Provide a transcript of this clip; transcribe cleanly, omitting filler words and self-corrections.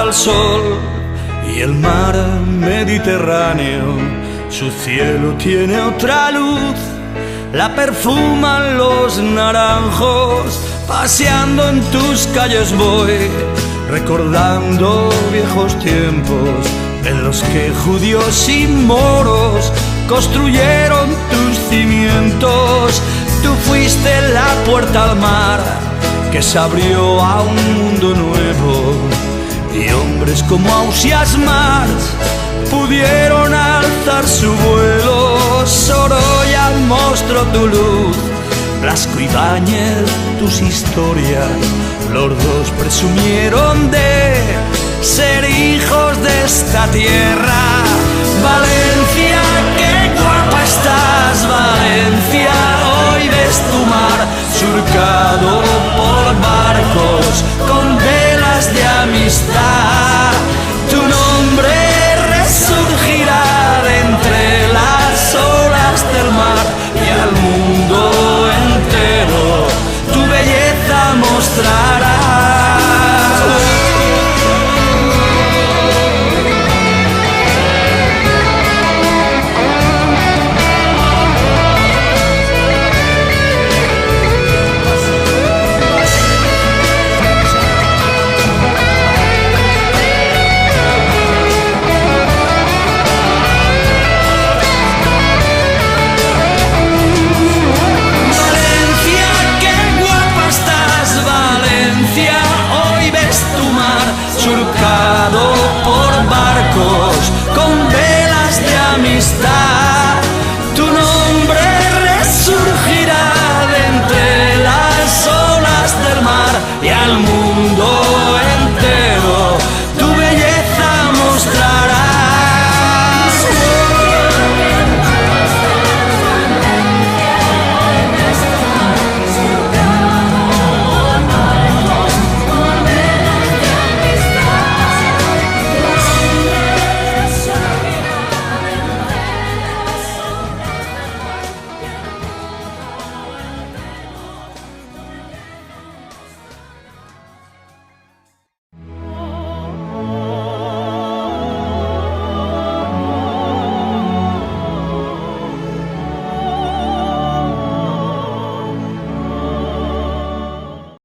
al sol y el mar Mediterráneo, su cielo tiene otra luz. La perfuman los naranjos, paseando en tus calles voy, recordando viejos tiempos en los que judíos y moros construyeron tus cimientos. Tú fuiste la puerta al mar que se abrió a un mundo nuevo, y hombres como Ausias Marx pudieron alzar su vuelo. Sorolla mostró tu luz, Blasco Ibáñez tus historias. Los dos presumieron de ser hijos de esta tierra. Valencia, qué guapa estás, Valencia. Hoy ves tu mar surcado por barcos con velas de amistad. Tu nombre resurgirá de entre las olas del mar, y al mundo entero tu belleza mostrará. Surcado por barcos con velas de amistad.